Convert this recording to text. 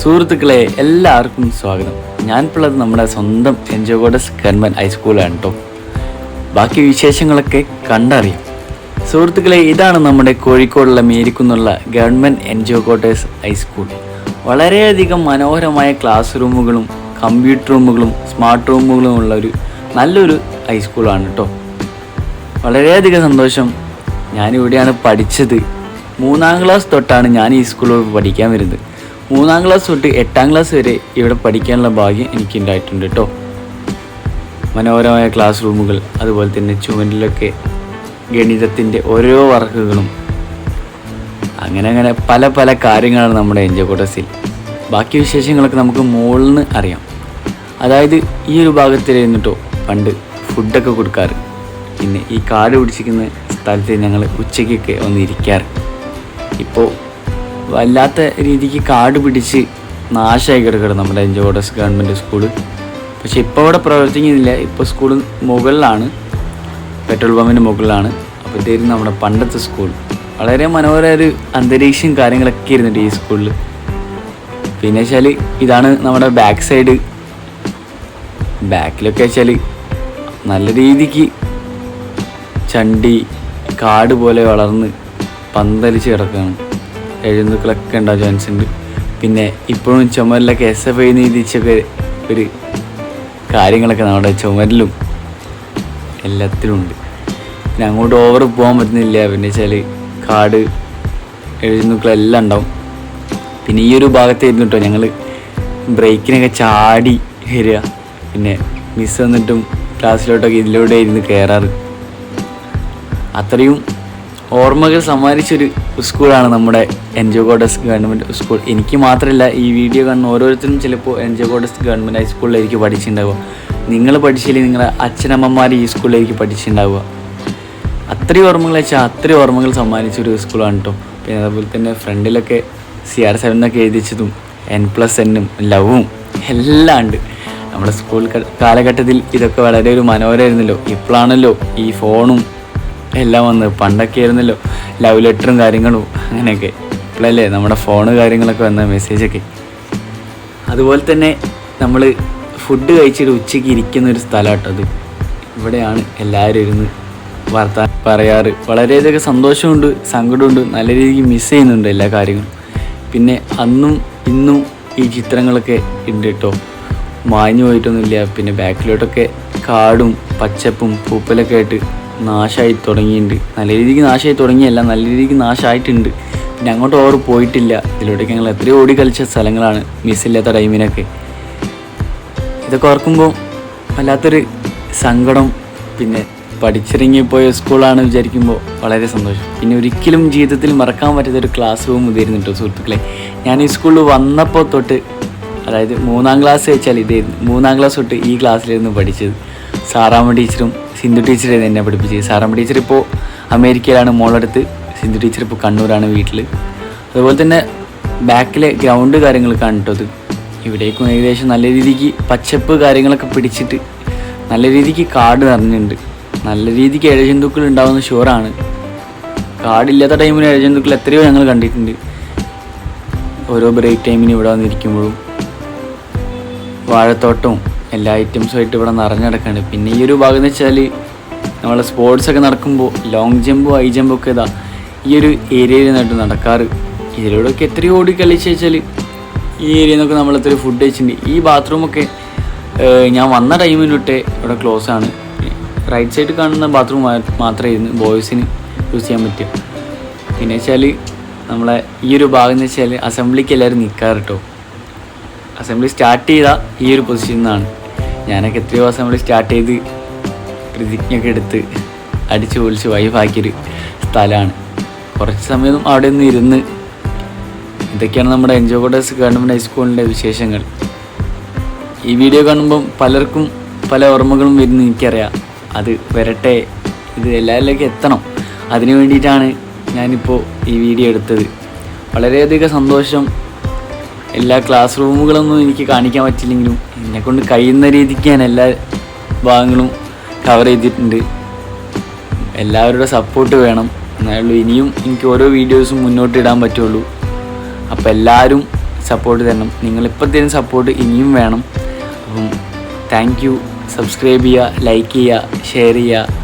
സുഹൃത്തുക്കളെ എല്ലാവർക്കും സ്വാഗതം. ഞാനിപ്പോൾ നമ്മുടെ സ്വന്തം എൻജോഗോഡസ് ഗവൺമെൻറ് ഹൈസ്കൂളാണ് കേട്ടോ. ബാക്കി വിശേഷങ്ങളൊക്കെ കണ്ടറിയാം. സുഹൃത്തുക്കളെ, ഇതാണ് നമ്മുടെ കോഴിക്കോടുള്ള മേരിക്കുന്നുള്ള ഗവൺമെൻറ് എൻജോഗോഡസ് ഹൈസ്കൂൾ. വളരെയധികം മനോഹരമായ ക്ലാസ് റൂമുകളും കമ്പ്യൂട്ടർ റൂമുകളും സ്മാർട്ട് റൂമുകളും ഉള്ള നല്ലൊരു ഹൈസ്കൂളാണ് കേട്ടോ. വളരെയധികം സന്തോഷം. ഞാനിവിടെയാണ് പഠിച്ചത്. 3ാം ക്ലാസ് തൊട്ടാണ് ഞാൻ ഈ സ്കൂളിൽ പഠിക്കാൻ വരുന്നത്. 3ാം ക്ലാസ് തൊട്ട് 8ാം ക്ലാസ് വരെ ഇവിടെ പഠിക്കാനുള്ള ഭാഗ്യം എനിക്കുണ്ടായിട്ടുണ്ട് കേട്ടോ. മനോഹരമായ ക്ലാസ് റൂമുകൾ, അതുപോലെ തന്നെ ചുമരിലൊക്കെ ഗണിതത്തിൻ്റെ ഓരോ വർക്കുകളും, അങ്ങനെ പല പല കാര്യങ്ങളാണ് നമ്മുടെ എൻജോഗോഡസിൽ. ബാക്കി വിശേഷങ്ങളൊക്കെ നമുക്ക് മുകളിൽ നിന്ന് അറിയാം. അതായത് ഈ ഒരു ഭാഗത്തിലായിരുന്നു കേട്ടോ പണ്ട് ഫുഡൊക്കെ കൊടുക്കാറ്. പിന്നെ ഈ കാട് പിടിച്ചിരിക്കുന്ന സ്ഥലത്ത് ഞങ്ങൾ ഉച്ചയ്ക്കൊക്കെ ഒന്ന് ഇരിക്കാറ്. ഇപ്പോൾ വല്ലാത്ത രീതിക്ക് കാട് പിടിച്ച് നാശമായി കിടക്കണം നമ്മുടെ എൻജോഗോഡസ് ഗവൺമെൻറ് സ്കൂള്. പക്ഷെ ഇപ്പോൾ ഇവിടെ പ്രവർത്തിക്കുന്നില്ല. ഇപ്പോൾ സ്കൂൾ മുകളിലാണ്, പെട്രോൾ പമ്പിൻ്റെ മുകളിലാണ്. അപ്പോൾ ഇതായിരുന്നു നമ്മുടെ പണ്ടത്തെ സ്കൂൾ. വളരെ മനോഹര ഒരു അന്തരീക്ഷം കാര്യങ്ങളൊക്കെ ഇരുന്നുണ്ട് ഈ സ്കൂളിൽ. പിന്നെ വെച്ചാൽ ഇതാണ് നമ്മുടെ ബാക്ക് സൈഡ്. ബാക്കിലൊക്കെ വെച്ചാൽ നല്ല രീതിക്ക് ചണ്ടി കാട് പോലെ വളർന്ന് പന്തലിച്ച് കിടക്കുകയാണ്. എഴുന്നൂക്കളൊക്കെ ഉണ്ടാവും ചാൻസ് ഉണ്ട്. പിന്നെ ഇപ്പോഴും ചുമരിലൊക്കെ SFI നീതിച്ചൊക്കെ ഒരു കാര്യങ്ങളൊക്കെ നമ്മുടെ ചുമരിലും എല്ലാത്തിലും ഉണ്ട്. പിന്നെ അങ്ങോട്ട് ഓവർ പോകാൻ പറ്റുന്നില്ല. പിന്നെ വെച്ചാൽ കാട് എഴുന്നൂക്കളെല്ലാം ഉണ്ടാവും. പിന്നെ ഈ ഒരു ഭാഗത്തായിരുന്നു കേട്ടോ ഞങ്ങൾ ബ്രേക്കിനൊക്കെ ചാടി വരിക. പിന്നെ മിസ് വന്നിട്ടും ക്ലാസ്സിലോട്ടൊക്കെ ഇതിലൂടെ ഇരുന്ന് കയറാറ്. അത്രയും ഓർമ്മകൾ സമ്മാനിച്ചൊരു സ്കൂളാണ് നമ്മുടെ എൻജോഗോഡസ് ഗവൺമെൻറ് സ്കൂൾ. എനിക്ക് മാത്രമല്ല, ഈ വീഡിയോ കാണുന്ന ഓരോരുത്തരും ചിലപ്പോൾ എൻജോഗോഡസ് ഗവൺമെൻറ് ഹൈസ്കൂളിലായിരിക്കും പഠിച്ചിട്ടുണ്ടാവുക. നിങ്ങൾ പഠിച്ചില്ലെങ്കിൽ നിങ്ങളെ അച്ഛനമ്മമാർ ഈ സ്കൂളിലായിരിക്കും പഠിച്ചിട്ടുണ്ടാവുക. അത്രയും ഓർമ്മകൾ വെച്ചാൽ അത്രയും ഓർമ്മകൾ സമ്മാനിച്ചൊരു സ്കൂളാണ് കേട്ടോ. പിന്നെ അതുപോലെ തന്നെ ഫ്രണ്ടിലൊക്കെ CR7 എന്നൊക്കെ എഴുതിച്ചതും N+N ലവും എല്ലാം ഉണ്ട്. നമ്മുടെ സ്കൂൾ കാലഘട്ടത്തിൽ ഇതൊക്കെ വളരെ ഒരു മനോഹരമായിരുന്നല്ലോ. ഇപ്പോഴാണല്ലോ ഈ ഫോണും എല്ലാം വന്ന്. പണ്ടൊക്കെ ആയിരുന്നല്ലോ ലവ് ലെറ്ററും കാര്യങ്ങളും അങ്ങനെയൊക്കെ. ഇപ്പോഴല്ലേ നമ്മുടെ ഫോണ് കാര്യങ്ങളൊക്കെ വന്ന മെസ്സേജൊക്കെ. അതുപോലെ തന്നെ നമ്മൾ ഫുഡ് കഴിച്ചിട്ട് ഉച്ചയ്ക്ക് ഇരിക്കുന്ന ഒരു സ്ഥലം കേട്ടോ അത്. ഇവിടെയാണ് എല്ലാവരും ഇരുന്ന് വർത്താനം പറയാറ്. വളരെയധികം സന്തോഷമുണ്ട്, സങ്കടമുണ്ട്, നല്ല രീതിക്ക് മിസ് ചെയ്യുന്നുണ്ട് എല്ലാ കാര്യങ്ങളും. പിന്നെ അന്നും ഇന്നും ഈ ചിത്രങ്ങളൊക്കെ ഉണ്ട് കേട്ടോ, മാഞ്ഞു പോയിട്ടൊന്നുമില്ല. പിന്നെ ബാക്കിലോട്ടൊക്കെ കാടും പച്ചപ്പും പൂപ്പലൊക്കെ ആയിട്ട് നാശമായി തുടങ്ങിയിട്ടുണ്ട്. നല്ല രീതിക്ക് നാശമായി തുടങ്ങിയല്ല, നല്ല രീതിക്ക് നാശമായിട്ടുണ്ട്. പിന്നെ അങ്ങോട്ട് ഓവർ പോയിട്ടില്ല. ഇതിലൂടെയൊക്കെ ഞങ്ങൾ എത്രയോ ഓടി കളിച്ച സ്ഥലങ്ങളാണ് മിസ്സില്ലാത്ത ടൈമിനൊക്കെ. ഇതൊക്കെ ഓർക്കുമ്പോൾ വല്ലാത്തൊരു സങ്കടം. പിന്നെ പഠിച്ചിറങ്ങിപ്പോയ സ്കൂളാണ് വിചാരിക്കുമ്പോൾ വളരെ സന്തോഷം. പിന്നെ ഒരിക്കലും ജീവിതത്തിൽ മറക്കാൻ പറ്റാത്തൊരു ക്ലാസ് റൂം ഇതായിരുന്നു കേട്ടോ സുഹൃത്തുക്കളെ. ഞാൻ ഈ സ്കൂളിൽ വന്നപ്പോൾ തൊട്ട്, അതായത് 3ാം ക്ലാസ് വെച്ചാൽ ഇതായിരുന്നു. 3ാം ക്ലാസ് തൊട്ട് ഈ ക്ലാസ്സിലായിരുന്നു പഠിച്ചത്. സാറാമ്മ ടീച്ചറും സിന്ധു ടീച്ചറായിരുന്നു എന്നെ പഠിപ്പിച്ചത്. സാറാമ്മ ടീച്ചർ ഇപ്പോൾ അമേരിക്കയിലാണ് മോളെടുത്ത്, സിന്ധു ടീച്ചർ ഇപ്പോൾ കണ്ണൂരാണ് വീട്ടിൽ. അതുപോലെ തന്നെ ബാക്കിലെ ഗ്രൗണ്ട് കാര്യങ്ങൾ കണ്ടിട്ടത്. ഇവിടേക്കും ഏകദേശം നല്ല രീതിക്ക് പച്ചപ്പ് കാര്യങ്ങളൊക്കെ പിടിച്ചിട്ട് നല്ല രീതിക്ക് കാട് നിറഞ്ഞിട്ടുണ്ട്. നല്ല രീതിക്ക് ഇഴജന്തുക്കൾ ഉണ്ടാകുന്ന ഷുവറാണ്. കാടില്ലാത്ത ടൈമിൽ ഇഴജന്തുക്കൾ എത്രയോ ഞങ്ങൾ കണ്ടിട്ടുണ്ട്. ഓരോ ബ്രേക്ക് ടൈമിന് ഇവിടെ വന്നിരിക്കുമ്പോഴും വാഴത്തോട്ടവും എല്ലാ ഐറ്റംസുമായിട്ട് ഇവിടെ നിറഞ്ഞിടക്കാണ്. പിന്നെ ഈ ഒരു ഭാഗം എന്ന് വെച്ചാൽ നമ്മൾ സ്പോർട്സൊക്കെ നടക്കുമ്പോൾ ലോങ് ജമ്പും ഹൈ ജമ്പും ഒക്കെ ഈ ഒരു ഏരിയയിൽ നിന്നിട്ട് നടക്കാറ്. ഇതിലൂടെയൊക്കെ എത്രയോ ഓടി കളിച്ച് വെച്ചാൽ ഈ ഏരിയയിൽ നിന്നൊക്കെ നമ്മൾ എത്രയോ ഫുഡ് കഴിച്ചിട്ടുണ്ട്. ഈ ബാത്റൂമൊക്കെ ഞാൻ വന്ന ടൈമിന് തൊട്ടേ ഇവിടെ ക്ലോസ് ആണ്. റൈറ്റ് സൈഡ് കാണുന്ന ബാത്റൂം മാത്രമായിരുന്നു ബോയ്സിന് യൂസ് ചെയ്യാൻ പറ്റുക. പിന്നെ വെച്ചാൽ നമ്മളെ ഈ ഒരു ഭാഗം എന്ന് വെച്ചാൽ അസംബ്ലിക്ക് എല്ലാവരും നിൽക്കാറ് കേട്ടോ. അസംബ്ലി സ്റ്റാർട്ട് ചെയ്താൽ ഈ ഒരു പൊസിഷനിൽ നിന്നാണ്. ഞാനൊക്കെ എത്രയോ അസംബ്ലി സ്റ്റാർട്ട് ചെയ്ത് പ്രതിജ്ഞയൊക്കെ എടുത്ത് അടിച്ചു പൊളിച്ച് വൈഫാക്കിയൊരു സ്ഥലമാണ്. കുറച്ച് സമയം അവിടെ നിന്ന് ഇരുന്ന്. ഇതൊക്കെയാണ് നമ്മുടെ എൻജോഗോഡസ് ഗവൺമെൻറ് ഹൈസ്കൂളിൻ്റെ വിശേഷങ്ങൾ. ഈ വീഡിയോ കാണുമ്പം പലർക്കും പല ഓർമ്മകളും വരുന്നു എനിക്കറിയാം. അത് വരട്ടെ, ഇത് എല്ലാവരിലേക്കും എത്തണം. അതിനു വേണ്ടിയിട്ടാണ് ഞാനിപ്പോൾ ഈ വീഡിയോ എടുത്തത്. വളരെയധികം സന്തോഷം. എല്ലാ ക്ലാസ് റൂമുകളൊന്നും എനിക്ക് കാണിക്കാൻ പറ്റില്ലെങ്കിലും എന്നെക്കൊണ്ട് കഴിയുന്ന രീതിക്ക് ഞാൻ എല്ലാ ഭാഗങ്ങളും കവർ ചെയ്തിട്ടുണ്ട്. എല്ലാവരുടെ സപ്പോർട്ട് വേണം. എന്നാലുള്ളൂ ഇനിയും എനിക്ക് ഓരോ വീഡിയോസും മുന്നോട്ട് ഇടാൻ പറ്റുള്ളൂ. അപ്പോൾ എല്ലാവരും സപ്പോർട്ട് തരണം. നിങ്ങളിപ്പോൾ തരുന്ന സപ്പോർട്ട് ഇനിയും വേണം. അപ്പം താങ്ക് യു. സബ്സ്ക്രൈബ് ചെയ്യുക, ലൈക്ക് ചെയ്യുക, ഷെയർ ചെയ്യുക.